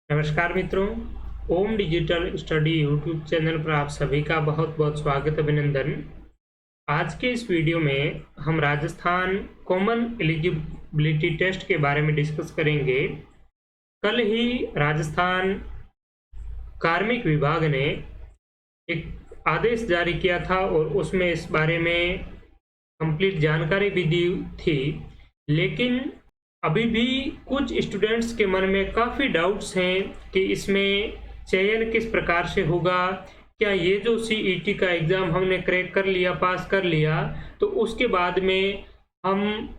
नमस्कार मित्रों, ओम digital study YouTube channel पर आप सभी का बहुत बहुत स्वागत अभिनंदन। आज के इस वीडियो में हम राजस्थान कॉमन एलिजिबिलिटी टेस्ट के बारे में डिस्कस करेंगे। कल ही राजस्थान कार्मिक विभाग ने एक आदेश जारी किया था और उसमें इस बारे में कंप्लीट जानकारी भी दी थी, लेकिन अभी भी कुछ स्टूडेंट्स के मन में काफ़ी डाउट्स हैं कि इसमें चयन किस प्रकार से होगा। क्या ये जो सीईटी का एग्ज़ाम हमने क्रैक कर लिया, पास कर लिया, तो उसके बाद में हम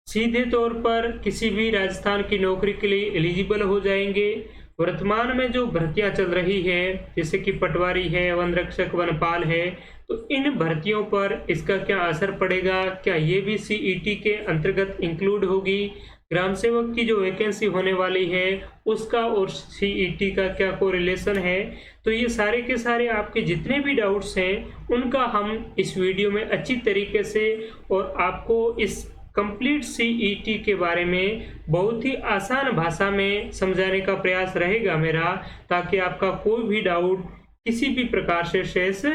सीधे तौर पर किसी भी राजस्थान की नौकरी के लिए एलिजिबल हो जाएंगे। वर्तमान में जो भर्तियां चल रही है, जैसे कि पटवारी है, वन रक्षक, वनपाल है, तो इन भर्तियों पर इसका क्या असर पड़ेगा? क्या ये भी सीईटी के अंतर्गत इंक्लूड होगी? ग्राम सेवक की जो वैकेंसी होने वाली है उसका और सीईटी का क्या कोरिलेशन है? तो ये सारे के सारे आपके जितने भी डाउट्स हैं उनका हम इस वीडियो में अच्छी तरीके से और आपको इस कंप्लीट सीईटी के बारे में बहुत ही आसान भाषा में समझाने का प्रयास रहेगा मेरा, ताकि आपका कोई भी डाउट किसी भी प्रकार से शेष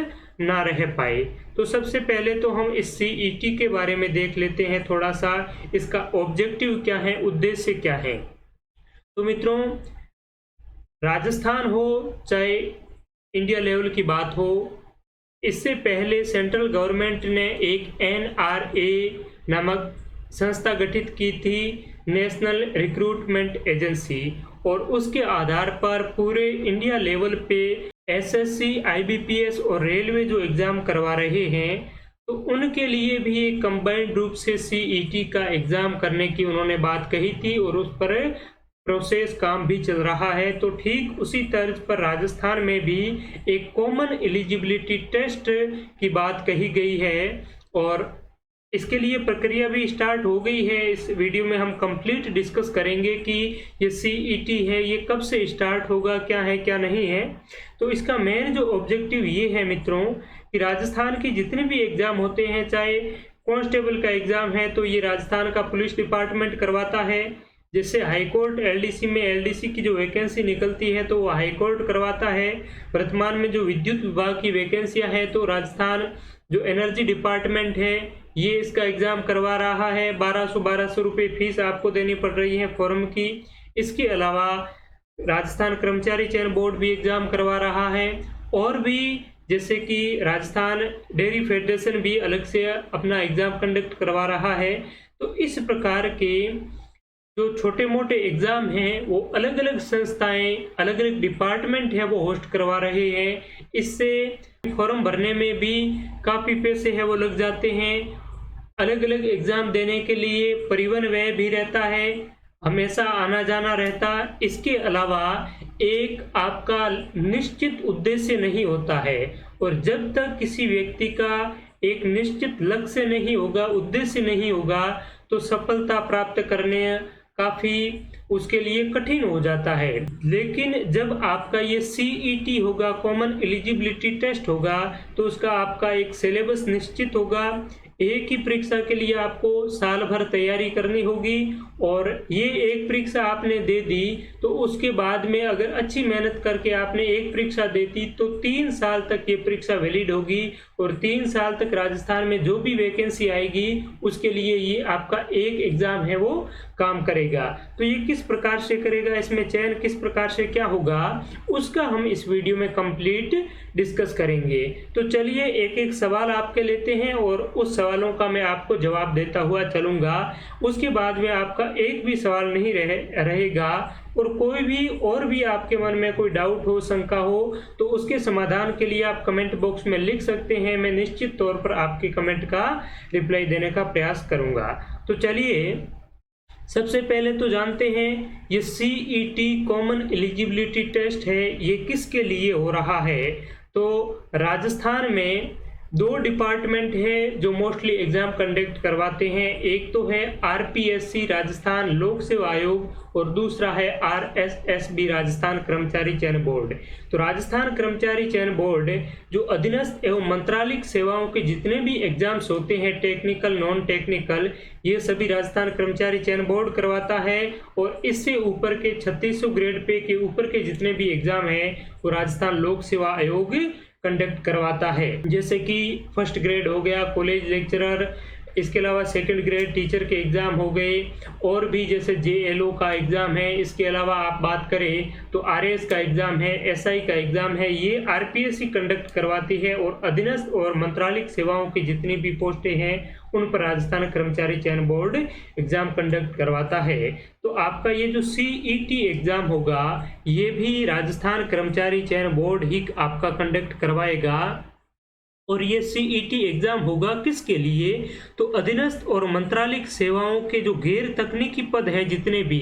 ना रह पाए। तो सबसे पहले तो हम इस सीईटी के बारे में देख लेते हैं थोड़ा सा, इसका ऑब्जेक्टिव क्या है, उद्देश्य क्या है। तो मित्रों, राजस्थान हो चाहे इंडिया लेवल की बात हो, इससे पहले सेंट्रल गवर्नमेंट ने एक एनआरए नामक संस्था गठित की थी, नेशनल रिक्रूटमेंट एजेंसी, और उसके आधार पर पूरे इंडिया लेवल पे एसएससी, आईबीपीएस और रेलवे जो एग्ज़ाम करवा रहे हैं, तो उनके लिए भी एक कंबाइंड रूप से सीईटी का एग्ज़ाम करने की उन्होंने बात कही थी और उस पर प्रोसेस काम भी चल रहा है। तो ठीक उसी तर्ज पर राजस्थान में भी एक कॉमन एलिजिबिलिटी टेस्ट की बात कही गई है और इसके लिए प्रक्रिया भी स्टार्ट हो गई है। इस वीडियो में हम कंप्लीट डिस्कस करेंगे कि ये सीईटी है, ये कब से स्टार्ट होगा, क्या है क्या नहीं है। तो इसका मेन जो ऑब्जेक्टिव ये है मित्रों कि राजस्थान के जितने भी एग्ज़ाम होते हैं, चाहे कांस्टेबल का एग्ज़ाम है तो ये राजस्थान का पुलिस डिपार्टमेंट करवाता है। जैसे हाईकोर्ट एलडीसी में एलडीसी की जो वैकेंसी निकलती है तो वो हाईकोर्ट करवाता है। वर्तमान में जो विद्युत विभाग की वैकेंसियाँ हैं तो राजस्थान जो एनर्जी डिपार्टमेंट है ये इसका एग्ज़ाम करवा रहा है। 1200 रुपये फीस आपको देनी पड़ रही है फॉर्म की। इसके अलावा राजस्थान कर्मचारी चयन बोर्ड भी एग्ज़ाम करवा रहा है, और भी जैसे कि राजस्थान डेयरी फेडरेशन भी अलग से अपना एग्ज़ाम कंडक्ट करवा रहा है। तो इस प्रकार के जो छोटे मोटे एग्ज़ाम हैं वो अलग अलग संस्थाएं, अलग अलग डिपार्टमेंट है वो होस्ट करवा रहे हैं। इससे फॉर्म भरने में भी काफ़ी पैसे है वो लग जाते हैं। अलग अलग एग्ज़ाम देने के लिए परिवहन व्यय भी रहता है, हमेशा आना जाना रहता। इसके अलावा एक आपका निश्चित उद्देश्य नहीं होता है, और जब तक किसी व्यक्ति का एक निश्चित लक्ष्य नहीं होगा, उद्देश्य नहीं होगा, तो सफलता प्राप्त करने काफ़ी उसके लिए कठिन हो जाता है। लेकिन जब आपका ये सीईटी होगा, कॉमन एलिजिबिलिटी टेस्ट होगा, तो उसका आपका एक सिलेबस निश्चित होगा। एक ही परीक्षा के लिए आपको साल भर तैयारी करनी होगी, और ये एक परीक्षा आपने दे दी तो उसके बाद में अगर अच्छी मेहनत करके आपने एक परीक्षा दे दी तो 3 साल तक ये परीक्षा वैलिड होगी, और 3 साल तक राजस्थान में जो भी वैकेंसी आएगी उसके लिए ये आपका एक एग्ज़ाम है वो काम करेगा। तो ये किस प्रकार से करेगा, इसमें चयन किस प्रकार से क्या होगा, उसका हम इस वीडियो में कंप्लीट डिस्कस करेंगे। तो चलिए एक एक सवाल आपके लेते हैं और उस सवालों का मैं आपको जवाब देता हुआ चलूँगा। उसके बाद में आपका एक भी सवाल नहीं रहेगा, और कोई भी और भी आपके मन में कोई डाउट हो, शंका हो, तो उसके समाधान के लिए आप कमेंट बॉक्स में लिख सकते हैं। मैं निश्चित तौर पर आपके कमेंट का रिप्लाई देने का प्रयास करूँगा। तो चलिए सबसे पहले तो जानते हैं ये सीईटी कॉमन एलिजिबिलिटी टेस्ट है, ये किसके लिए हो रहा है। तो राजस्थान में दो डिपार्टमेंट है जो मोस्टली एग्जाम कंडक्ट करवाते हैं, एक तो है आरपीएससी राजस्थान लोक सेवा आयोग और दूसरा है आरएसएसबी राजस्थान कर्मचारी चयन बोर्ड। तो राजस्थान कर्मचारी चयन बोर्ड जो अधीनस्थ एवं मंत्रालयिक सेवाओं के जितने भी एग्जाम्स होते हैं, टेक्निकल नॉन टेक्निकल, ये सभी राजस्थान कर्मचारी चयन बोर्ड करवाता है। और इससे ऊपर के 3600 ग्रेड पे के ऊपर के जितने भी एग्जाम हैं वो राजस्थान लोक सेवा आयोग कंडक्ट करवाता है, जैसे कि फर्स्ट ग्रेड हो गया, कॉलेज लेक्चरर, इसके अलावा सेकंड ग्रेड टीचर के एग्जाम हो गए, और भी जैसे जेएलओ का एग्जाम है। इसके अलावा आप बात करें तो आरएस का एग्जाम है, एसआई का एग्जाम है, ये आरपीएससी कंडक्ट करवाती है। और अधीनस्थ और मंत्रालयिक सेवाओं की जितनी भी पोस्टें हैं उन पर राजस्थान कर्मचारी चयन बोर्ड एग्जाम कंडक्ट करवाता है। तो आपका ये जो सीईटी एग्जाम होगा ये भी राजस्थान कर्मचारी चयन बोर्ड ही आपका कंडक्ट करवाएगा। और ये सीईटी एग्जाम होगा किसके लिए? तो अधीनस्थ और मंत्रालयिक सेवाओं के जो गैर तकनीकी पद हैं, जितने भी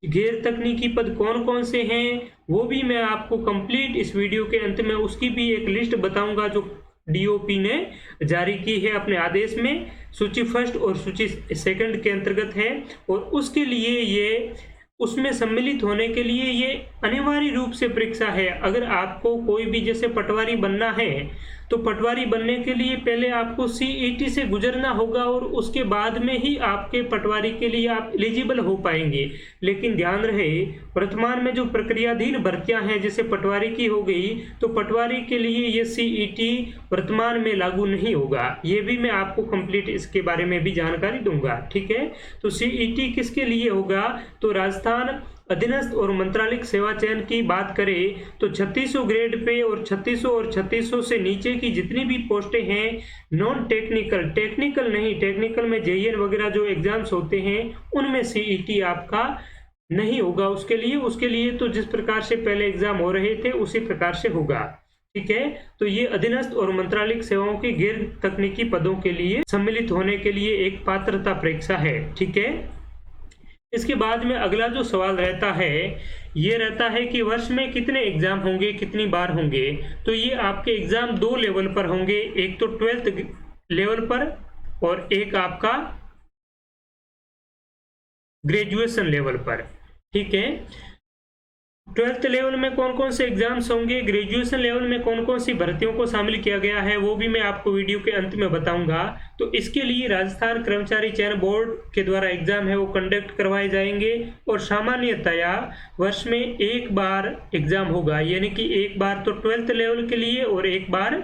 गैर तकनीकी पद कौन कौन से हैं वो भी मैं आपको कंप्लीट इस वीडियो के अंत में उसकी भी एक लिस्ट बताऊंगा जो डीओपी ने जारी की है अपने आदेश में। सूची फर्स्ट और सूची सेकंड के अंतर्गत है, और उसके लिए ये उसमें सम्मिलित होने के लिए ये अनिवार्य रूप से परीक्षा है। अगर आपको कोई भी जैसे पटवारी बनना है तो पटवारी बनने के लिए पहले आपको सीईटी से गुजरना होगा और उसके बाद में ही आपके पटवारी के लिए आप एलिजिबल हो पाएंगे। लेकिन ध्यान रहे वर्तमान में जो प्रक्रियाधीन भर्तियां हैं जैसे पटवारी की हो गई, तो पटवारी के लिए ये सीईटी वर्तमान में लागू नहीं होगा। ये भी मैं आपको कंप्लीट इसके बारे में भी जानकारी दूंगा, ठीक है। तो सीईटी किसके लिए होगा? तो राजस्थान अधीनस्थ और मंत्रालयिक सेवा चयन की बात करें तो 3600 ग्रेड पे और 3600 और 3600 से नीचे की जितनी भी पोस्टें हैं नॉन टेक्निकल, टेक्निकल नहीं, टेक्निकल में जेईएन वगैरह जो एग्जाम्स होते हैं उनमें सीईटी आपका नहीं होगा। उसके लिए तो जिस प्रकार से पहले एग्जाम हो रहे थे उसी प्रकार से होगा, ठीक है। तो ये अधीनस्थ और मंत्रालयिक सेवाओं के गैर तकनीकी पदों के लिए सम्मिलित होने के लिए एक पात्रता परीक्षा है, ठीक है। इसके बाद में अगला जो सवाल रहता है ये रहता है कि वर्ष में कितने एग्जाम होंगे, कितनी बार होंगे। तो ये आपके एग्जाम दो लेवल पर होंगे, एक तो 12th लेवल पर और एक आपका ग्रेजुएशन लेवल पर, ठीक है। 12th लेवल में कौन कौन से एग्जाम्स होंगे, ग्रेजुएशन लेवल में कौन कौन सी भर्तियों को शामिल किया गया है वो भी मैं आपको वीडियो के अंत में बताऊंगा। तो इसके लिए राजस्थान कर्मचारी चयन बोर्ड के द्वारा एग्जाम है वो कंडक्ट करवाए जाएंगे और सामान्यतया वर्ष में एक बार एग्जाम होगा, यानी कि एक बार तो 12th लेवल के लिए और एक बार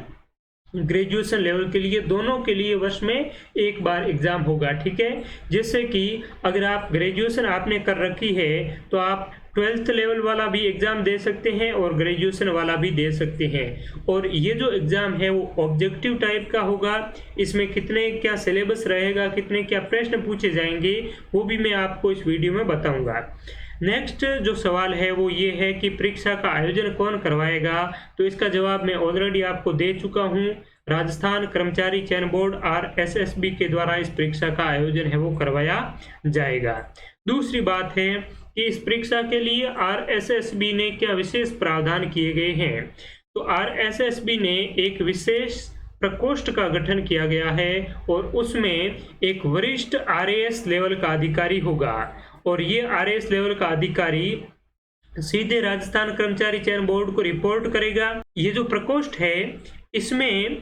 ग्रेजुएशन लेवल के लिए, दोनों के लिए वर्ष में एक बार एग्जाम होगा, ठीक है। जैसे कि अगर आप ग्रेजुएशन आपने कर रखी है तो आप 12th लेवल वाला भी एग्जाम दे सकते हैं और ग्रेजुएशन वाला भी दे सकते हैं। और ये जो एग्जाम है वो ऑब्जेक्टिव टाइप का होगा, इसमें कितने क्या सिलेबस रहेगा, कितने क्या प्रश्न पूछे जाएंगे वो भी मैं आपको इस वीडियो में बताऊंगा। नेक्स्ट जो सवाल है वो ये है कि परीक्षा का आयोजन कौन करवाएगा। तो इसका जवाब मैं ऑलरेडी आपको दे चुका हूँ, राजस्थान कर्मचारी चयन बोर्ड आरएसएसबी के द्वारा इस परीक्षा का आयोजन है वो करवाया जाएगा। दूसरी बात है कि इस परीक्षा के लिए आरएसएसबी ने क्या विशेष प्रावधान किए गए हैं। तो आरएसएसबी ने एक विशेष प्रकोष्ठ का गठन किया गया है और उसमें एक वरिष्ठ आरएएस लेवल का अधिकारी होगा और ये आरएएस लेवल का अधिकारी सीधे राजस्थान कर्मचारी चयन बोर्ड को रिपोर्ट करेगा। ये जो प्रकोष्ठ है इसमें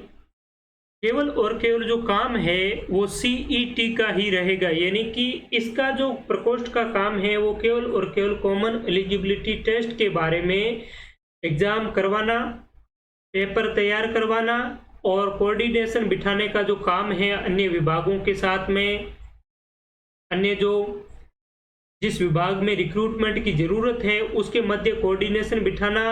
केवल और केवल जो काम है वो सीईटी का ही रहेगा, यानी कि इसका जो प्रकोष्ठ का काम है वो केवल और केवल कॉमन एलिजिबिलिटी टेस्ट के बारे में एग्जाम करवाना, पेपर तैयार करवाना और कोऑर्डिनेशन बिठाने का जो काम है अन्य विभागों के साथ में, अन्य जो जिस विभाग में रिक्रूटमेंट की जरूरत है उसके मध्य कोऑर्डिनेशन बिठाना,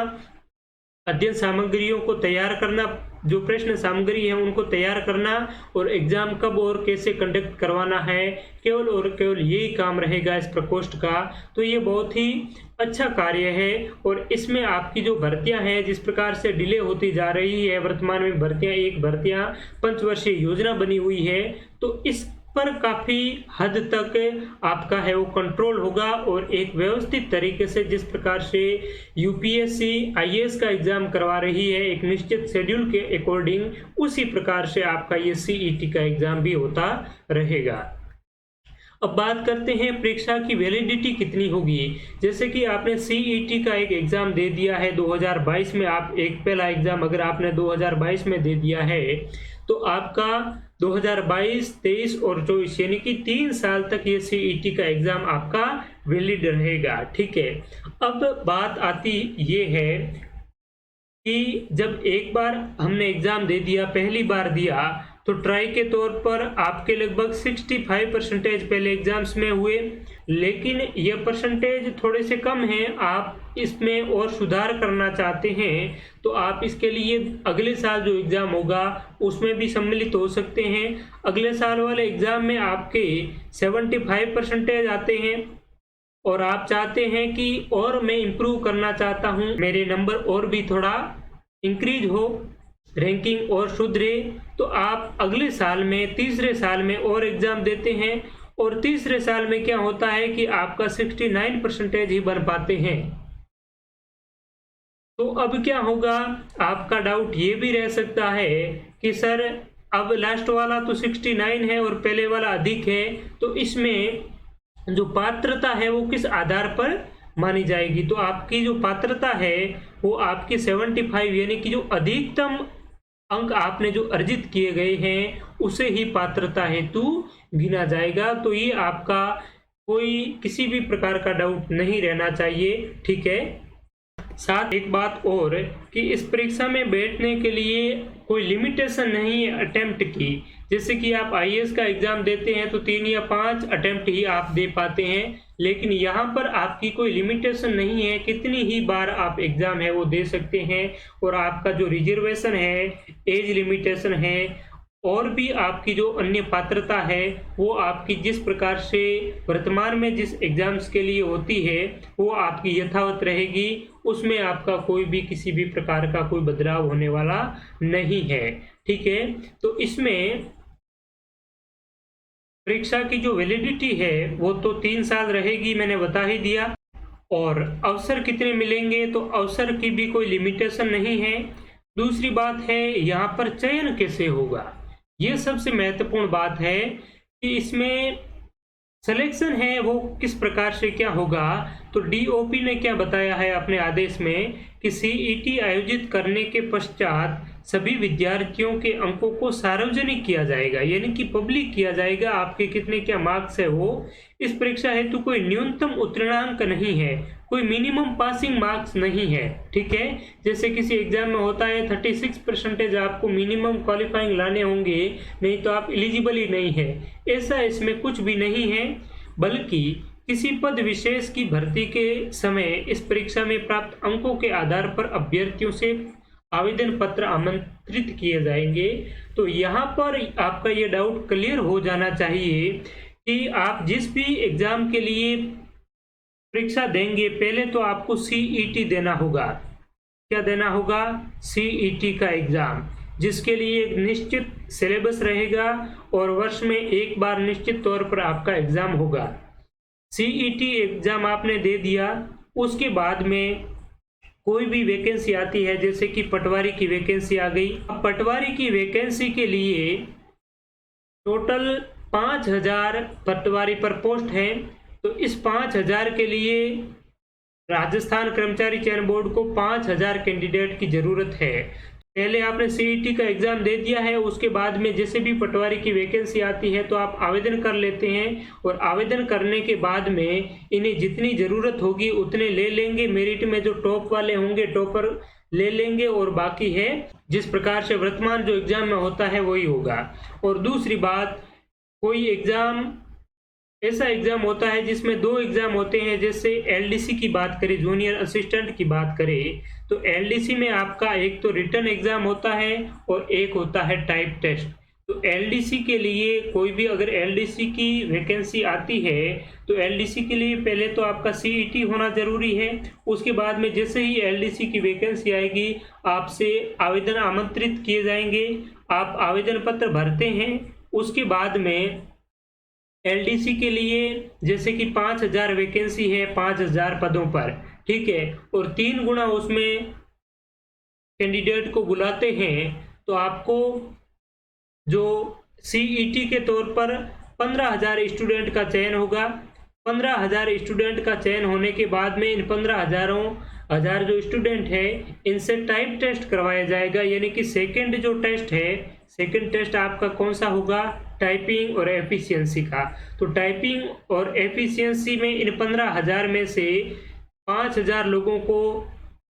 अध्ययन सामग्रियों को तैयार करना, जो प्रश्न सामग्री है उनको तैयार करना और एग्जाम कब और कैसे कंडक्ट करवाना है, केवल और केवल यही काम रहेगा इस प्रकोष्ठ का। तो ये बहुत ही अच्छा कार्य है और इसमें आपकी जो भर्तियां हैं जिस प्रकार से डिले होती जा रही है, वर्तमान में भर्तियां पंचवर्षीय योजना बनी हुई है, तो इस पर काफ़ी हद तक आपका है वो कंट्रोल होगा और एक व्यवस्थित तरीके से जिस प्रकार से यूपीएससी आईएएस का एग्ज़ाम करवा रही है एक निश्चित शेड्यूल के अकॉर्डिंग, उसी प्रकार से आपका ये सीईटी का एग्ज़ाम भी होता रहेगा। अब बात करते हैं परीक्षा की वैलिडिटी कितनी होगी। जैसे कि आपने सीईटी का एक एग्ज़ाम दे दिया है 2022 में, आप एक पहला एग्ज़ाम अगर आपने 2022 में दे दिया है तो आपका 2022, 23 और 24 यानी कि 3 साल तक ये सीईटी का एग्ज़ाम आपका वैलिड रहेगा। ठीक है, अब बात आती ये है कि जब एक बार हमने एग्ज़ाम दे दिया, पहली बार दिया, तो ट्राई के तौर पर आपके लगभग 65% पहले एग्जाम्स में हुए, लेकिन ये परसेंटेज थोड़े से कम हैं। आप इसमें और सुधार करना चाहते हैं तो आप इसके लिए अगले साल जो एग्ज़ाम होगा उसमें भी सम्मिलित हो सकते हैं। अगले साल वाले एग्ज़ाम में आपके 75% आते हैं और आप चाहते हैं कि और मैं इम्प्रूव करना चाहता हूँ, मेरे नंबर और भी थोड़ा इंक्रीज हो, रैंकिंग और सुधरे, तो आप अगले साल में तीसरे साल में और एग्ज़ाम देते हैं और तीसरे साल में क्या होता है कि आपका 69% ही बन पाते हैं। तो अब क्या होगा, आपका डाउट ये भी रह सकता है कि सर अब लास्ट वाला तो 69 है और पहले वाला अधिक है, तो इसमें जो पात्रता है वो किस आधार पर मानी जाएगी। तो आपकी जो पात्रता है वो आपकी 75 यानी कि जो अधिकतम अंक आपने जो अर्जित किए गए हैं उसे ही पात्रता हेतु गिना जाएगा। तो ये आपका कोई किसी भी प्रकार का डाउट नहीं रहना चाहिए। ठीक है, साथ एक बात और कि इस परीक्षा में बैठने के लिए कोई लिमिटेशन नहीं है अटेम्प्ट की। जैसे कि आप आईएएस का एग्जाम देते हैं तो 3 या 5 अटेम्प्ट ही आप दे पाते हैं, लेकिन यहाँ पर आपकी कोई लिमिटेशन नहीं है, कितनी ही बार आप एग्जाम है वो दे सकते हैं। और आपका जो रिजर्वेशन है, एज लिमिटेशन है और भी आपकी जो अन्य पात्रता है वो आपकी जिस प्रकार से वर्तमान में जिस एग्जाम्स के लिए होती है वो आपकी यथावत रहेगी, उसमें आपका कोई भी किसी भी प्रकार का कोई बदलाव होने वाला नहीं है। ठीक है, तो इसमें परीक्षा की जो वैलिडिटी है वो तो 3 साल रहेगी, मैंने बता ही दिया। और अवसर कितने मिलेंगे, तो अवसर की भी कोई लिमिटेशन नहीं है। दूसरी बात है यहाँ पर चयन कैसे होगा, ये सबसे महत्वपूर्ण बात है कि इसमें सिलेक्शन है वो किस प्रकार से क्या होगा। तो डीओपी ने क्या बताया है अपने आदेश में कि सीईटी आयोजित करने के पश्चात सभी विद्यार्थियों के अंकों को सार्वजनिक किया जाएगा, यानी कि पब्लिक किया जाएगा, आपके कितने क्या मार्क्स है वो। इस परीक्षा हेतु कोई न्यूनतम उत्तीर्णांक नहीं है, कोई मिनिमम पासिंग मार्क्स नहीं है। ठीक है, जैसे किसी एग्जाम में होता है 36% आपको मिनिमम क्वालिफाइंग लाने होंगे, नहीं तो आप एलिजिबल ही नहीं है, ऐसा इसमें कुछ भी नहीं है। बल्कि किसी पद विशेष की भर्ती के समय इस परीक्षा में प्राप्त अंकों के आधार पर अभ्यर्थियों से आवेदन पत्र आमंत्रित किए जाएंगे। तो यहाँ पर आपका ये डाउट क्लियर हो जाना चाहिए कि आप जिस भी एग्जाम के लिए परीक्षा देंगे पहले तो आपको सीईटी देना होगा। क्या देना होगा, सीईटी का एग्जाम, जिसके लिए एक निश्चित सिलेबस रहेगा और वर्ष में एक बार निश्चित तौर पर आपका एग्जाम होगा। सीईटी एग्जाम आपने दे दिया, उसके बाद में कोई भी वैकेंसी आती है, जैसे कि पटवारी की वैकेंसी आ गई। अब पटवारी की वैकेंसी के लिए टोटल 5000 पटवारी पर पोस्ट है। तो इस 5000 के लिए राजस्थान कर्मचारी चयन बोर्ड को 5000 कैंडिडेट की जरूरत है। पहले आपने सीईटी का एग्जाम दे दिया है, उसके बाद में जैसे भी पटवारी की वैकेंसी आती है तो आप आवेदन कर लेते हैं और आवेदन करने के बाद में इन्हें जितनी ज़रूरत होगी उतने ले लेंगे। मेरिट में जो टॉप वाले होंगे टॉपर ले लेंगे और बाकी है जिस प्रकार से वर्तमान जो एग्जाम में होता है वही होगा। और दूसरी बात, कोई एग्जाम ऐसा एग्जाम होता है जिसमें 2 एग्जाम होते हैं। जैसे एलडीसी की बात करें, जूनियर असिस्टेंट की बात करें, तो एलडीसी में आपका एक तो रिटन एग्जाम होता है और एक होता है टाइप टेस्ट। तो एलडीसी के लिए कोई भी अगर एलडीसी की वैकेंसी आती है तो एलडीसी के लिए पहले तो आपका सीईटी होना जरूरी है। उसके बाद में जैसे ही एलडीसी की वैकेंसी आएगी आपसे आवेदन आमंत्रित किए जाएंगे, आप आवेदन पत्र भरते हैं, उसके बाद में एलडीसी के लिए जैसे कि 5000 वैकेंसी है 5000 पदों पर, ठीक है, और 3 गुना उसमें कैंडिडेट को बुलाते हैं, तो आपको जो सीईटी के तौर पर 15,000 स्टूडेंट का चयन होगा। 15,000 स्टूडेंट का चयन होने के बाद में इन 15,000 जो स्टूडेंट है इनसे टाइप टेस्ट करवाया जाएगा, यानी कि सेकंड जो टेस्ट है, सेकंड टेस्ट आपका कौन सा होगा, टाइपिंग और एफिशिएंसी का। तो टाइपिंग और एफिशिएंसी में इन 15,000 में से 5,000 लोगों को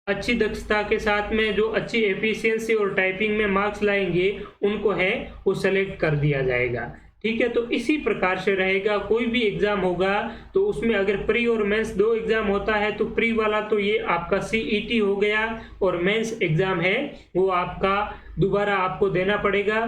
अच्छी दक्षता के साथ में जो अच्छी एफिशिएंसी और टाइपिंग में मार्क्स लाएंगे उनको है वो सेलेक्ट कर दिया जाएगा, ठीक है। तो इसी प्रकार से रहेगा, कोई भी एग्जाम होगा तो उसमें अगर प्री और मेंस 2 एग्जाम होता है तो प्री वाला तो ये आपका सीईटी हो गया, और मेंस एग्जाम है वो आपका दोबारा आपको देना पड़ेगा।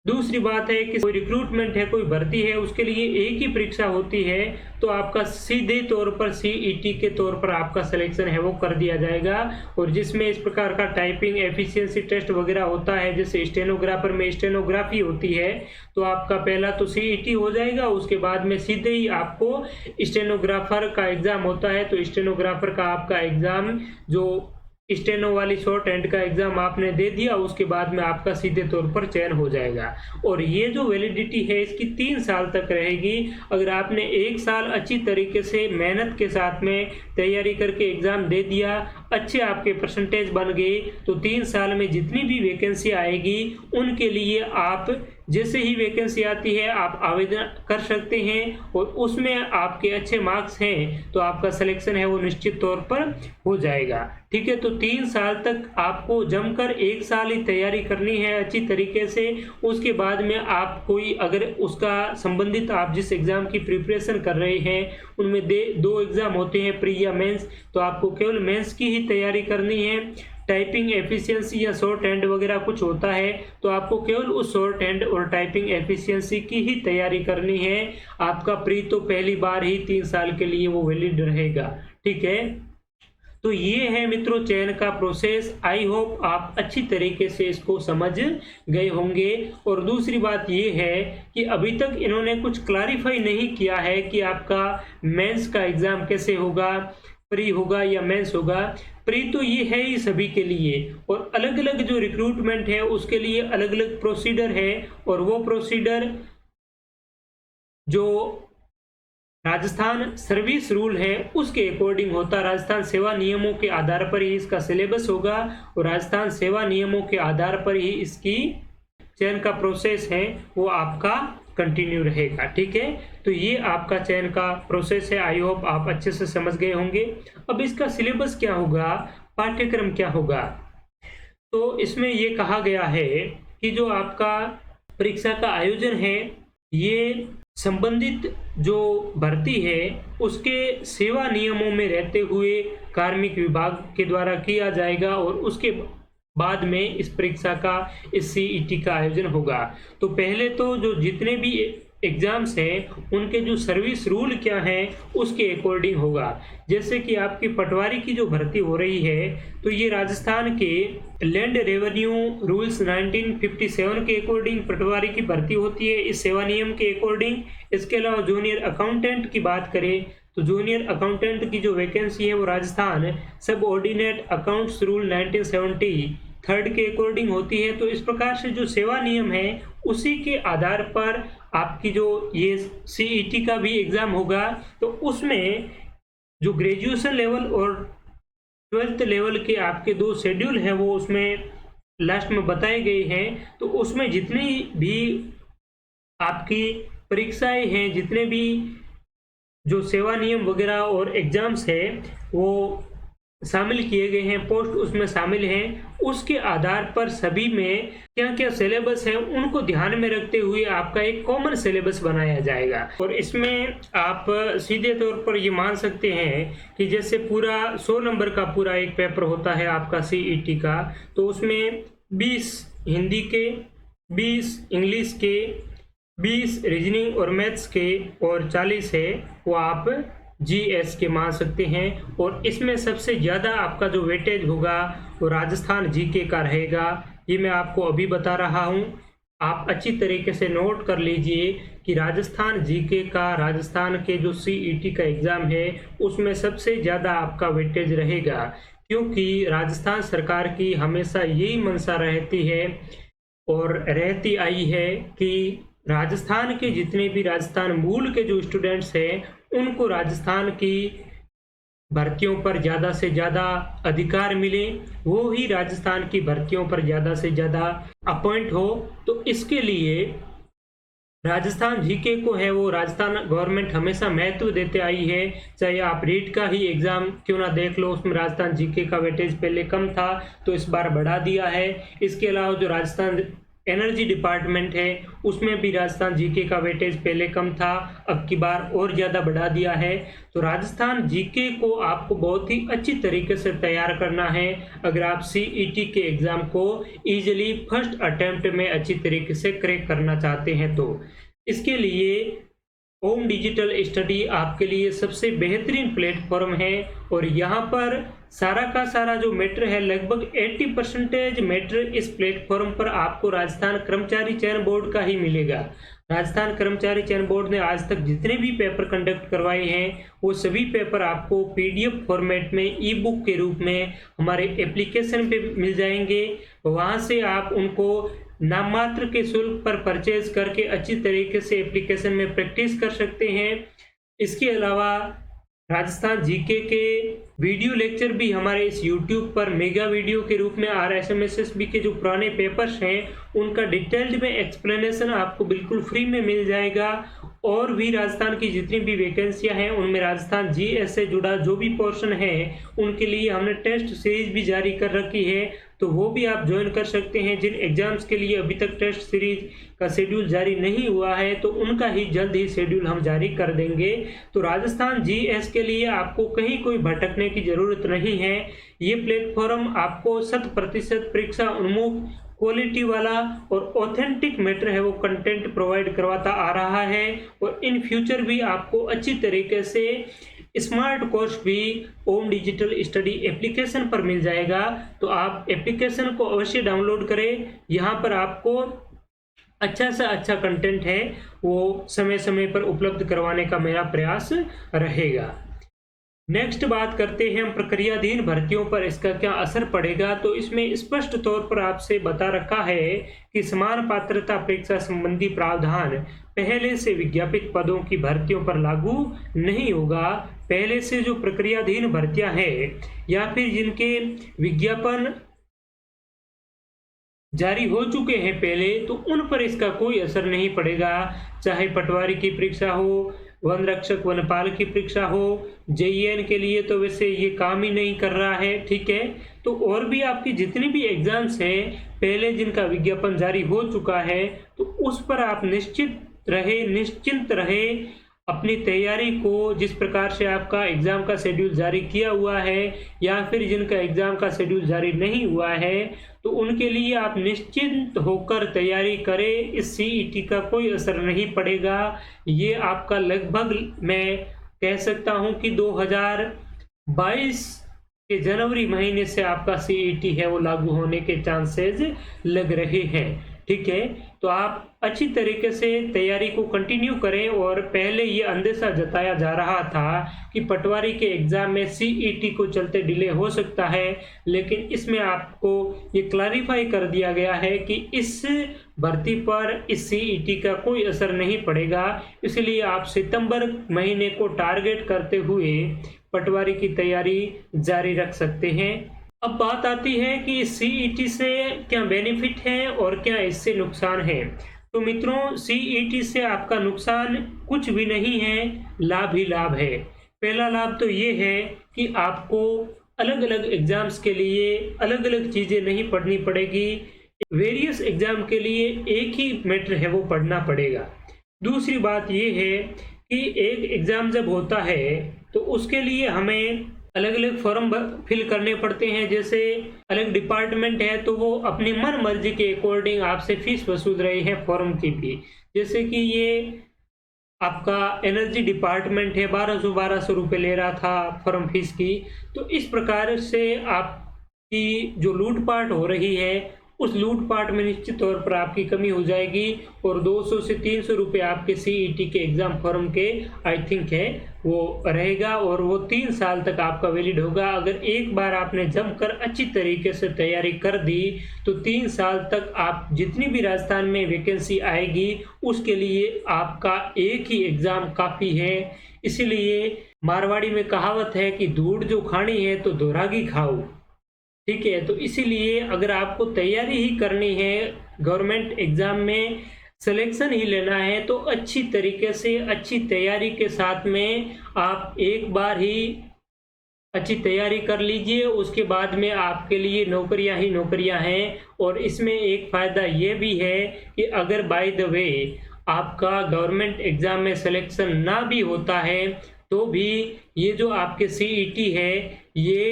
दूसरी बात है कि कोई रिक्रूटमेंट है, कोई भर्ती है, उसके लिए एक ही परीक्षा होती है, तो आपका सीधे तौर पर सीईटी के तौर पर आपका सिलेक्शन है वो कर दिया जाएगा, और जिसमें इस प्रकार का टाइपिंग एफिशिएंसी टेस्ट वगैरह होता है, जैसे स्टेनोग्राफर में स्टेनोग्राफी होती है, तो आपका पहला तो सीईटी हो जाएगा, उसके बाद में सीधे ही आपको स्टेनोग्राफर का एग्जाम होता है, तो स्टेनोग्राफर का आपका एग्जाम जो स्टेनो वाली शॉर्ट हैंड का एग्जाम आपने दे दिया, उसके बाद में आपका सीधे तौर पर चयन हो जाएगा। और ये जो वैलिडिटी है इसकी 3 साल तक रहेगी। अगर आपने 1 साल अच्छी तरीके से मेहनत के साथ में तैयारी करके एग्जाम दे दिया, अच्छे आपके परसेंटेज बन गए, तो 3 साल में जितनी भी वैकेंसी आएगी उनके लिए आप जैसे ही वैकेंसी आती है आप आवेदन कर सकते हैं, और उसमें आपके अच्छे मार्क्स हैं तो आपका सिलेक्शन है वो निश्चित तौर पर हो जाएगा, ठीक है। तो 3 साल तक आपको जमकर 1 साल ही तैयारी करनी है अच्छी तरीके से। उसके बाद में आप कोई अगर उसका संबंधित आप जिस एग्जाम की प्रिपरेशन कर रहे हैं उनमें 2 एग्जाम होते हैं, प्री या मेंस, तो आपको केवल मेंस की ही तैयारी करनी है। टाइपिंग एफिशिएंसी या शॉर्ट हैंड वगैरह कुछ होता है तो आपको केवल उस शॉर्ट हैंड और टाइपिंग एफिशिएंसी की ही तैयारी करनी है। आपका प्री तो पहली बार ही 3 साल के लिए वो वैलिड रहेगा, ठीक है। तो ये है मित्रों चयन का प्रोसेस। आई होप आप अच्छी तरीके से इसको समझ गए होंगे। और दूसरी बात ये है कि अभी तक इन्होंने कुछ क्लैरिफाई नहीं किया है कि आपका मेंस का एग्जाम कैसे होगा, प्री होगा या मेंस होगा। प्री तो ये है ही सभी के लिए, और अलग अलग जो रिक्रूटमेंट है उसके लिए अलग अलग प्रोसीडर है, और वो प्रोसीडर जो राजस्थान सर्विस रूल है उसके अकॉर्डिंग होता है। राजस्थान सेवा नियमों के आधार पर ही इसका सिलेबस होगा, और राजस्थान सेवा नियमों के आधार पर ही इसकी चयन का प्रोसेस है वो आपका कंटिन्यू रहेगा, ठीक है। तो ये आपका चयन का प्रोसेस है। आई होप आप अच्छे से समझ गए होंगे। अब इसका सिलेबस क्या होगा, पाठ्यक्रम क्या होगा, तो इसमें ये कहा गया है कि जो आपका परीक्षा का आयोजन है ये संबंधित जो भर्ती है उसके सेवा नियमों में रहते हुए कार्मिक विभाग के द्वारा किया जाएगा, और उसके बाद में इस परीक्षा का इस सीईटी का आयोजन होगा। तो पहले तो जो जितने भी एग्जाम्स हैं उनके जो सर्विस रूल क्या हैं उसके अकॉर्डिंग होगा। जैसे कि आपकी पटवारी की जो भर्ती हो रही है तो ये राजस्थान के लैंड रेवेन्यू रूल्स 1957 के अकॉर्डिंग पटवारी की भर्ती होती है इस सेवा नियम के अकॉर्डिंग। इसके अलावा जूनियर अकाउंटेंट की बात करें तो जूनियर अकाउंटेंट की जो वैकेंसी है वो राजस्थान सब ऑर्डिनेट अकाउंट्स रूल 1973 के अकॉर्डिंग होती है। तो इस प्रकार से जो सेवा नियम है उसी के आधार पर आपकी जो ये सीईटी का भी एग्जाम होगा, तो उसमें जो ग्रेजुएशन लेवल और 12th लेवल के आपके 2 शेड्यूल हैं वो उसमें लास्ट में बताए गए हैं। तो उसमें जितनी भी आपकी परीक्षाएं हैं, जितने भी जो सेवा नियम वगैरह और एग्जाम्स है वो शामिल किए गए हैं, पोस्ट उसमें शामिल हैं, उसके आधार पर सभी में क्या क्या सिलेबस है उनको ध्यान में रखते हुए आपका एक कॉमन सिलेबस बनाया जाएगा। और इसमें आप सीधे तौर पर ये मान सकते हैं कि जैसे पूरा 100 नंबर का पूरा एक पेपर होता है आपका सीईटी का, तो उसमें 20 हिंदी के, 20 इंग्लिश के, 20 रीजनिंग और मैथ्स के और 40 है वो आप जीएस के मान सकते हैं। और इसमें सबसे ज़्यादा आपका जो वेटेज होगा वो राजस्थान जीके का रहेगा। ये मैं आपको अभी बता रहा हूँ। आप अच्छी तरीके से नोट कर लीजिए कि राजस्थान जीके का, राजस्थान के जो सीईटी का एग्ज़ाम है उसमें सबसे ज़्यादा आपका वेटेज रहेगा, क्योंकि राजस्थान सरकार की हमेशा यही मंशा रहती है और रहती आई है कि राजस्थान के जितने भी राजस्थान मूल के जो स्टूडेंट्स हैं उनको राजस्थान की भर्तियों पर ज़्यादा से ज़्यादा अधिकार मिले, वो ही राजस्थान की भर्तियों पर ज़्यादा से ज़्यादा अपॉइंट हो। तो इसके लिए राजस्थान जीके को है वो राजस्थान गवर्नमेंट हमेशा महत्व देते आई है। चाहे आप रीट का ही एग्जाम क्यों ना देख लो, उसमें राजस्थान जीके का वेटेज पहले कम था तो इस बार बढ़ा दिया है। इसके अलावा जो राजस्थान एनर्जी डिपार्टमेंट है उसमें भी राजस्थान जीके का वेटेज पहले कम था, अब की बार और ज़्यादा बढ़ा दिया है। तो राजस्थान जीके को आपको बहुत ही अच्छी तरीके से तैयार करना है अगर आप सीईटी के एग्ज़ाम को ईजिली फर्स्ट अटेम्प्ट में अच्छी तरीके से क्रैक करना चाहते हैं। तो इसके लिए ओम डिजिटल स्टडी आपके लिए सबसे बेहतरीन प्लेटफॉर्म है और यहाँ पर सारा का सारा जो मैटर है, लगभग 80% मैटर इस प्लेटफॉर्म पर आपको राजस्थान कर्मचारी चयन बोर्ड का ही मिलेगा। राजस्थान कर्मचारी चयन बोर्ड ने आज तक जितने भी पेपर कंडक्ट करवाए हैं वो सभी पेपर आपको पीडीएफ फॉर्मेट में ई बुक के रूप में हमारे एप्लीकेशन पे मिल जाएंगे। वहाँ से आप उनको नाम मात्र के शुल्क पर परचेज करके अच्छी तरीके से एप्लीकेशन में प्रैक्टिस कर सकते हैं। इसके अलावा राजस्थान जीके के वीडियो लेक्चर भी हमारे इस यूट्यूब पर मेगा वीडियो के रूप में RSMSSB के जो पुराने पेपर्स हैं उनका डिटेल्ड में एक्सप्लेनेशन आपको बिल्कुल फ्री में मिल जाएगा। और भी राजस्थान की जितनी भी वैकेंसियां हैं उनमें राजस्थान जीएस से जुड़ा जो भी पोर्शन है उनके लिए हमने टेस्ट सीरीज भी जारी कर रखी है, तो वो भी आप ज्वाइन कर सकते हैं। जिन एग्जाम्स के लिए अभी तक टेस्ट सीरीज का शेड्यूल जारी नहीं हुआ है तो उनका ही जल्द ही शेड्यूल हम जारी कर देंगे। तो राजस्थान जीएस के लिए आपको कहीं कोई भटकने की जरूरत नहीं है। ये प्लेटफॉर्म आपको 100% परीक्षा उन्मुख, क्वालिटी वाला और ऑथेंटिक मैटर है वो कंटेंट प्रोवाइड करवाता आ रहा है और इन फ्यूचर भी आपको अच्छी तरीके से स्मार्ट कोर्स भी ओम डिजिटल स्टडी एप्लीकेशन पर मिल जाएगा। तो आप एप्लीकेशन को अवश्य डाउनलोड करें। यहाँ पर आपको अच्छा से अच्छा कंटेंट है वो समय समय पर उपलब्ध करवाने का मेरा प्रयास रहेगा। नेक्स्ट बात करते हैं हम प्रक्रियाधीन भर्तियों पर इसका क्या असर पड़ेगा। तो इसमें स्पष्ट तौर पर आपसे बता रखा है कि समान पात्रता परीक्षा संबंधी प्रावधान पहले से विज्ञापित पदों की भर्तियों पर लागू नहीं होगा। पहले से जो प्रक्रियाधीन भर्तियां हैं या फिर जिनके विज्ञापन जारी हो चुके हैं पहले, तो उन पर इसका कोई असर नहीं पड़ेगा। चाहे पटवारी की परीक्षा हो, वन रक्षक वनपाल की परीक्षा हो, जेईएन के लिए तो वैसे ये काम ही नहीं कर रहा है, ठीक है। तो और भी आपकी जितनी भी एग्जाम्स हैं पहले जिनका विज्ञापन जारी हो चुका है तो उस पर आप निश्चिंत रहे अपनी तैयारी को। जिस प्रकार से आपका एग्जाम का शेड्यूल जारी किया हुआ है या फिर जिनका एग्जाम का शेड्यूल जारी नहीं हुआ है तो उनके लिए आप निश्चिंत होकर तैयारी करें। इस सीईटी का कोई असर नहीं पड़ेगा। ये आपका लगभग मैं कह सकता हूं कि 2022 के जनवरी महीने से आपका सीईटी है वो लागू होने के चांसेस लग रहे हैं, ठीक है। तो आप अच्छी तरीके से तैयारी को कंटिन्यू करें। और पहले ये अंदेशा जताया जा रहा था कि पटवारी के एग्जाम में सीईटी को चलते डिले हो सकता है, लेकिन इसमें आपको ये क्लैरिफाई कर दिया गया है कि इस भर्ती पर इस सीईटी का कोई असर नहीं पड़ेगा। इसलिए आप सितंबर महीने को टारगेट करते हुए पटवारी की तैयारी जारी रख सकते हैं। अब बात आती है कि सीईटी से क्या बेनिफिट है और क्या इससे नुकसान है। तो मित्रों, सीईटी से आपका नुकसान कुछ भी नहीं है, लाभ ही लाभ है। पहला लाभ तो ये है कि आपको अलग अलग एग्जाम्स के लिए अलग अलग चीज़ें नहीं पढ़नी पड़ेगी। वेरियस एग्जाम के लिए एक ही मैटर है वो पढ़ना पड़ेगा। दूसरी बात ये है कि एक एग्जाम जब होता है तो उसके लिए हमें अलग अलग फॉर्म फिल करने पड़ते हैं। जैसे अलग डिपार्टमेंट है तो वो अपनी मन मर्जी के अकॉर्डिंग आपसे फीस वसूल रहे हैं फॉर्म की भी। जैसे कि ये आपका एनर्जी डिपार्टमेंट है, 1200 रुपये ले रहा था फॉर्म फीस की। तो इस प्रकार से आपकी जो लूटपाट हो रही है उस लूटपाट में निश्चित तौर पर आपकी कमी हो जाएगी और 200 से 300 रुपये आपके सीईटी के एग्जाम फॉर्म के आई थिंक है वो रहेगा और वो 3 साल तक आपका वैलिड होगा। अगर एक बार आपने जमकर अच्छी तरीके से तैयारी कर दी तो 3 साल तक आप जितनी भी राजस्थान में वैकेंसी आएगी उसके लिए आपका एक ही एग्जाम काफ़ी है। इसीलिए मारवाड़ी में कहावत है कि धूड़ जो खानी है तो दोरागी खाओ, ठीक है। तो इसीलिए अगर आपको तैयारी ही करनी है, गवर्नमेंट एग्जाम में सिलेक्शन ही लेना है, तो अच्छी तरीके से अच्छी तैयारी के साथ में आप एक बार ही अच्छी तैयारी कर लीजिए। उसके बाद में आपके लिए नौकरियां ही नौकरियां हैं। और इसमें एक फ़ायदा ये भी है कि अगर बाय द वे आपका गवर्नमेंट एग्ज़ाम में सिलेक्शन ना भी होता है तो भी ये जो आपके सीईटी है ये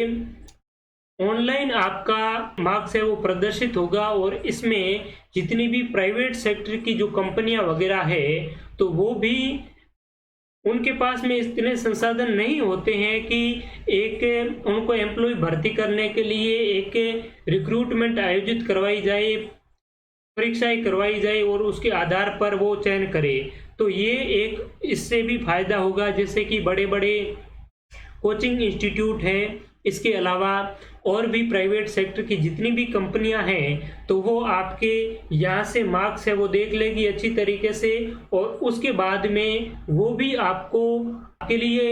ऑनलाइन आपका मार्क्स है वो प्रदर्शित होगा और इसमें जितनी भी प्राइवेट सेक्टर की जो कंपनियां वगैरह है तो वो भी उनके पास में इतने संसाधन नहीं होते हैं कि एक उनको एम्प्लॉय भर्ती करने के लिए एक रिक्रूटमेंट आयोजित करवाई जाए, परीक्षाएं करवाई जाए और उसके आधार पर वो चयन करे। तो ये एक इससे भी फायदा होगा, जैसे कि बड़े बड़े कोचिंग इंस्टीट्यूट हैं, इसके अलावा और भी प्राइवेट सेक्टर की जितनी भी कंपनियां हैं तो वो आपके यहाँ से मार्क्स है वो देख लेगी अच्छी तरीके से और उसके बाद में वो भी आपको आपके लिए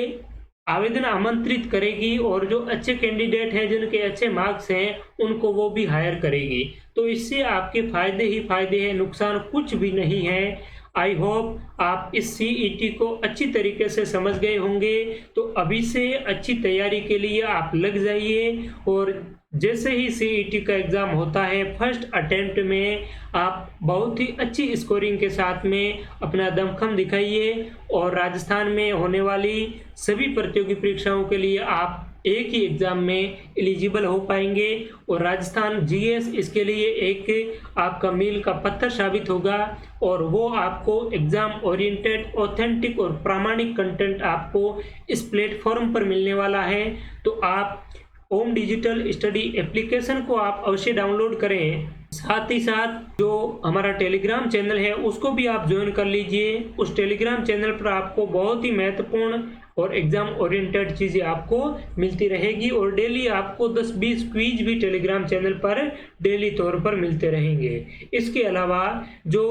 आवेदन आमंत्रित करेगी और जो अच्छे कैंडिडेट हैं जिनके अच्छे मार्क्स हैं उनको वो भी हायर करेगी। तो इससे आपके फायदे ही फायदे हैं, नुकसान कुछ भी नहीं है। आई होप आप इस सीईटी को अच्छी तरीके से समझ गए होंगे। तो अभी से अच्छी तैयारी के लिए आप लग जाइए और जैसे ही सीईटी का एग्ज़ाम होता है फर्स्ट अटेम्प्ट में आप बहुत ही अच्छी स्कोरिंग के साथ में अपना दमखम दिखाइए और राजस्थान में होने वाली सभी प्रतियोगी परीक्षाओं के लिए आप एक ही एग्ज़ाम में एलिजिबल हो पाएंगे और राजस्थान जीएस इसके लिए एक आपका मील का पत्थर साबित होगा और वो आपको एग्ज़ाम ओरिएंटेड ऑथेंटिक और प्रामाणिक कंटेंट आपको इस प्लेटफॉर्म पर मिलने वाला है। तो आप ओम डिजिटल स्टडी एप्लीकेशन को आप अवश्य डाउनलोड करें, साथ ही साथ जो हमारा टेलीग्राम चैनल है उसको भी आप ज्वाइन कर लीजिए। उस टेलीग्राम चैनल पर आपको बहुत ही महत्वपूर्ण और एग्जाम ओरिएंटेड चीज़ें आपको मिलती रहेगी और डेली आपको 10-20 क्विज भी टेलीग्राम चैनल पर डेली तौर पर मिलते रहेंगे। इसके अलावा जो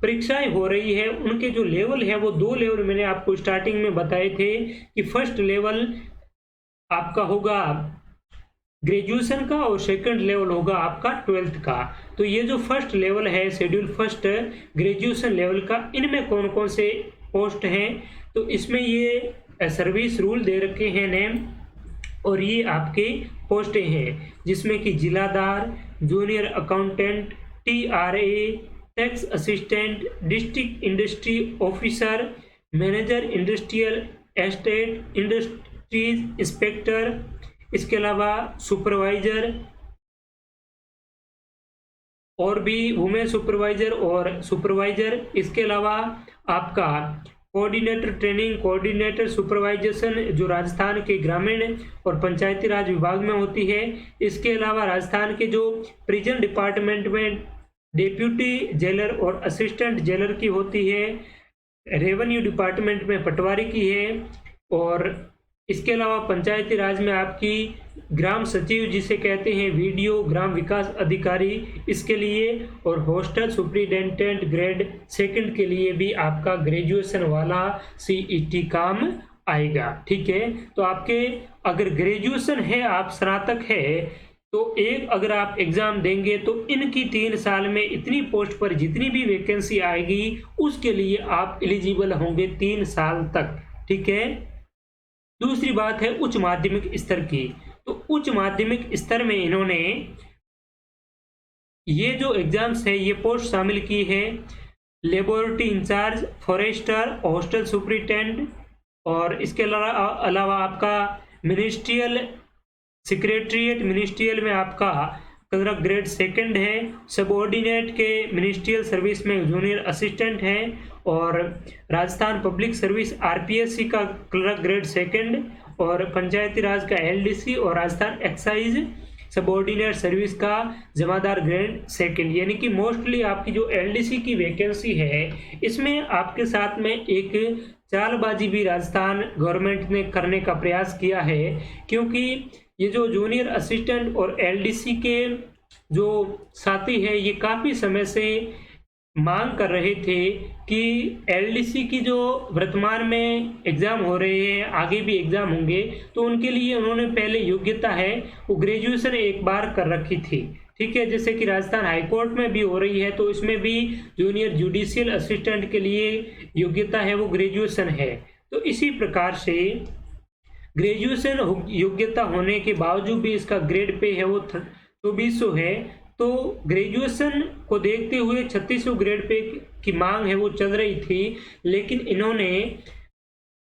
परीक्षाएं हो रही है उनके जो लेवल है वो 2 लेवल मैंने आपको स्टार्टिंग में बताए थे कि फर्स्ट लेवल आपका होगा ग्रेजुएशन का और सेकंड लेवल होगा आपका 12th का। तो ये जो फर्स्ट लेवल है शेड्यूल फर्स्ट ग्रेजुएशन लेवल का, इनमें कौन कौन से पोस्ट हैं तो इसमें ये सर्विस रूल दे रखे हैं नेम और ये आपके पोस्टें हैं जिसमें कि जिलादार, junior accountant, TRA, tax assistant, district industry officer, manager industrial estate, industries inspector, इसके अलावा सुपरवाइजर और भी वुमेन सुपरवाइजर और सुपरवाइजर। इसके अलावा आपका कोऑर्डिनेटर ट्रेनिंग, कोऑर्डिनेटर सुपरवाइजेशन जो राजस्थान के ग्रामीण और पंचायती राज विभाग में होती है। इसके अलावा राजस्थान के जो प्रिजन डिपार्टमेंट में डेप्यूटी जेलर और असिस्टेंट जेलर की होती है, रेवेन्यू डिपार्टमेंट में पटवारी की है और इसके अलावा पंचायती राज में आपकी ग्राम सचिव जिसे कहते हैं वीडियो ग्राम विकास अधिकारी इसके लिए और हॉस्टल सुपरिटेंडेंट ग्रेड 2 के लिए भी आपका ग्रेजुएशन वाला सीईटी काम आएगा, ठीक है। तो आपके अगर ग्रेजुएशन है, आप स्नातक है तो एक अगर आप एग्जाम देंगे तो इनकी 3 साल में इतनी पोस्ट पर जितनी भी वैकेंसी आएगी उसके लिए आप एलिजिबल होंगे 3 साल तक, ठीक है। दूसरी बात है उच्च माध्यमिक स्तर की। तो उच्च माध्यमिक स्तर में इन्होंने ये जो एग्जाम्स है ये पोस्ट शामिल की है laboratory incharge, forester, hostel superintendent और इसके अलावा आपका मिनिस्ट्रियल सेक्रेटरीट, मिनिस्ट्रियल में आपका क्लर्क ग्रेड 2 है, सबऑर्डिनेट के मिनिस्ट्रियल सर्विस में जूनियर असिस्टेंट है और राजस्थान पब्लिक सर्विस आरपीएससी का क्लर्क ग्रेड 2 और पंचायती राज का एलडीसी और राजस्थान एक्साइज सबऑर्डिनेट सर्विस का जमादार ग्रेड सेकंड, यानी कि मोस्टली आपकी जो एलडीसी की वैकेंसी है इसमें आपके साथ में एक चालबाजी भी राजस्थान गवर्नमेंट ने करने का प्रयास किया है, क्योंकि ये जो जूनियर असिस्टेंट और एलडीसी के जो साथी है ये काफ़ी समय से मांग कर रहे थे कि एलडीसी की जो वर्तमान में एग्ज़ाम हो रहे हैं, आगे भी एग्ज़ाम होंगे, तो उनके लिए उन्होंने पहले योग्यता है वो ग्रेजुएशन एक बार कर रखी थी। ठीक है, जैसे कि राजस्थान हाईकोर्ट में भी हो रही है तो इसमें भी जूनियर जुडिशियल असिस्टेंट के लिए योग्यता है वो ग्रेजुएशन है। तो इसी प्रकार से ग्रेजुएशन योग्यता होने के बावजूद भी इसका ग्रेड पे है वो 2400 है। तो ग्रेजुएशन को देखते हुए 3600 ग्रेड पे की मांग है वो चल रही थी, लेकिन इन्होंने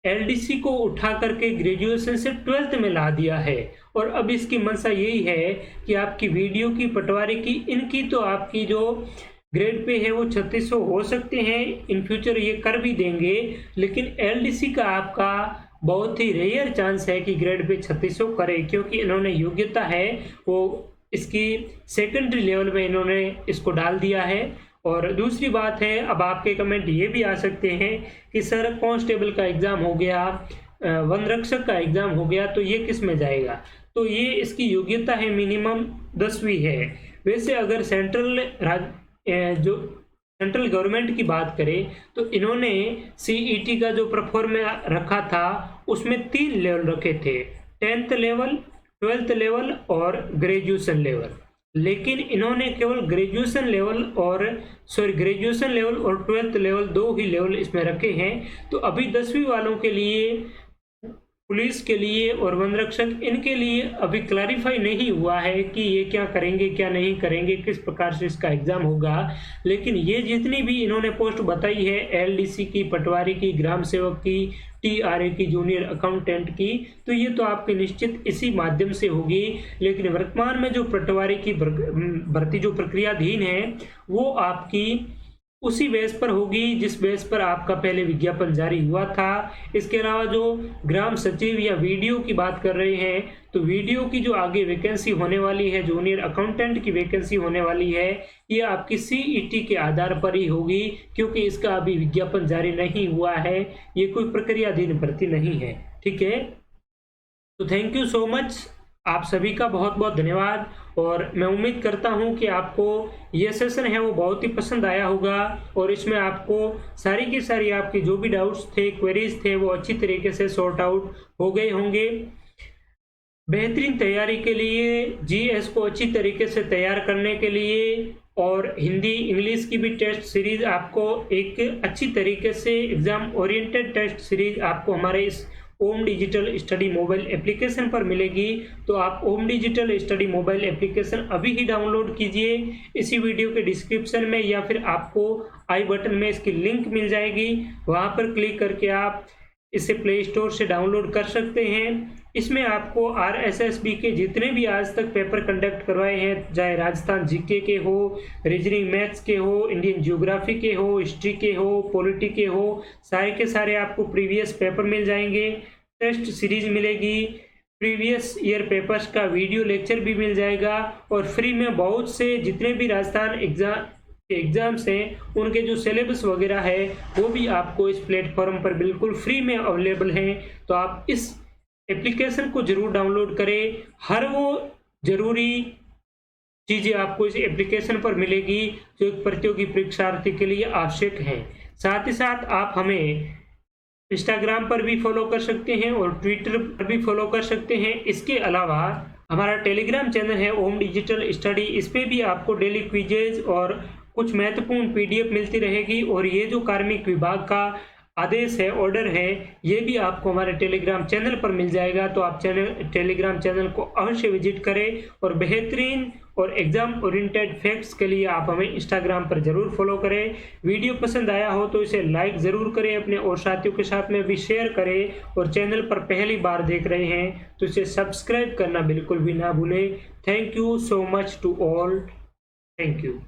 एलडीसी को उठा करके ग्रेजुएशन से 12th में ला दिया है। और अब इसकी मंशा यही है कि आपकी वीडियो की पटवारी की इनकी तो आपकी जो ग्रेड पे है वो 3600 हो सकते हैं, इन फ्यूचर ये कर भी देंगे, लेकिन एलडीसी का आपका बहुत ही रेयर चांस है कि ग्रेड पे 3600 करे, क्योंकि इन्होंने योग्यता है वो इसकी सेकेंडरी लेवल में इन्होंने इसको डाल दिया है। और दूसरी बात है, अब आपके कमेंट ये भी आ सकते हैं कि सर कांस्टेबल का एग्ज़ाम हो गया, वन रक्षक का एग्ज़ाम हो गया, तो ये किस में जाएगा? तो ये इसकी योग्यता है मिनिमम 10वीं है। वैसे अगर सेंट्रल गवर्नमेंट की बात करें तो इन्होंने सीईटी का जो परफॉर्मेंस रखा था उसमें 3 लेवल रखे थे, 10th लेवल, 12th लेवल और ग्रेजुएशन लेवल। लेकिन इन्होंने केवल ग्रेजुएशन लेवल और 12th लेवल 2 ही लेवल इसमें रखे हैं। तो अभी 10वीं वालों के लिए, पुलिस के लिए और वन रक्षक, इनके लिए अभी क्लैरिफाई नहीं हुआ है कि ये क्या करेंगे क्या नहीं करेंगे, किस प्रकार से इसका एग्जाम होगा। लेकिन ये जितनी भी इन्होंने पोस्ट बताई है, एलडीसी की, पटवारी की, ग्राम सेवक की, टीआरए की, जूनियर अकाउंटेंट की, तो ये तो आपकी निश्चित इसी माध्यम से होगी। लेकिन वर्तमान में जो पटवारी की भर्ती जो प्रक्रियाधीन है वो आपकी उसी बेस पर होगी जिस बेस पर आपका पहले विज्ञापन जारी हुआ था। इसके अलावा जो ग्राम सचिव या वीडियो की बात कर रहे हैं, तो वीडियो की जो आगे वैकेंसी होने वाली है, जूनियर अकाउंटेंट की वैकेंसी होने वाली है, ये आपकी सीईटी के आधार पर ही होगी, क्योंकि इसका अभी विज्ञापन जारी नहीं हुआ है, ये कोई प्रक्रियाधीन भर्ती नहीं है। ठीक है, तो थैंक यू सो मच, आप सभी का बहुत बहुत धन्यवाद। और मैं उम्मीद करता हूं कि आपको ये सेशन है वो बहुत ही पसंद आया होगा और इसमें आपको सारी की सारी आपकी जो भी डाउट्स थे, क्वेरीज थे, वो अच्छी तरीके से सॉर्ट आउट हो गए होंगे। बेहतरीन तैयारी के लिए, जीएस को अच्छी तरीके से तैयार करने के लिए और हिंदी इंग्लिश की भी टेस्ट सीरीज आपको एक अच्छी तरीके से एग्जाम ओरिएंटेड टेस्ट सीरीज आपको हमारे इस ओम डिजिटल स्टडी मोबाइल एप्लीकेशन पर मिलेगी। तो आप ओम डिजिटल स्टडी मोबाइल एप्लीकेशन अभी ही डाउनलोड कीजिए, इसी वीडियो के डिस्क्रिप्शन में या फिर आपको आई बटन में इसकी लिंक मिल जाएगी, वहां पर क्लिक करके आप इसे प्ले स्टोर से डाउनलोड कर सकते हैं। इसमें आपको आरएसएसबी के जितने भी आज तक पेपर कंडक्ट करवाए हैं, चाहे राजस्थान जीके के हो, रीजनिंग मैथ्स के हो, इंडियन ज्योग्राफी के हो, हिस्ट्री के हो, पॉलिटी के हो, सारे के सारे आपको प्रीवियस पेपर मिल जाएंगे, टेस्ट सीरीज मिलेगी, प्रीवियस ईयर पेपर्स का वीडियो लेक्चर भी मिल जाएगा और फ्री में बहुत से जितने भी राजस्थान एग्जाम्स हैं उनके जो सिलेबस वगैरह है वो भी आपको इस प्लेटफॉर्म पर बिल्कुल फ्री में अवेलेबल हैं। तो आप इस एप्लीकेशन को जरूर डाउनलोड करें, हर वो जरूरी चीज़ें आपको इस एप्लीकेशन पर मिलेगी जो एक प्रतियोगी परीक्षार्थी के लिए आवश्यक हैं। साथ ही साथ आप हमें इंस्टाग्राम पर भी फॉलो कर सकते हैं और ट्विटर पर भी फॉलो कर सकते हैं। इसके अलावा हमारा टेलीग्राम चैनल है ओम डिजिटल स्टडी, इस पे भी आपको डेली क्विजेज और कुछ महत्वपूर्ण पीडीएफ मिलती रहेगी। और ये जो कार्मिक विभाग का आदेश है, ऑर्डर है, ये भी आपको हमारे टेलीग्राम चैनल पर मिल जाएगा। तो आप टेलीग्राम चैनल को अवश्य विजिट करें और बेहतरीन और एग्जाम ओरिएंटेड फैक्ट्स के लिए आप हमें इंस्टाग्राम पर जरूर फॉलो करें। वीडियो पसंद आया हो तो इसे लाइक ज़रूर करें, अपने और साथियों के साथ में भी शेयर करें और चैनल पर पहली बार देख रहे हैं तो इसे सब्सक्राइब करना बिल्कुल भी ना भूलें। Thank you so much to all, thank you.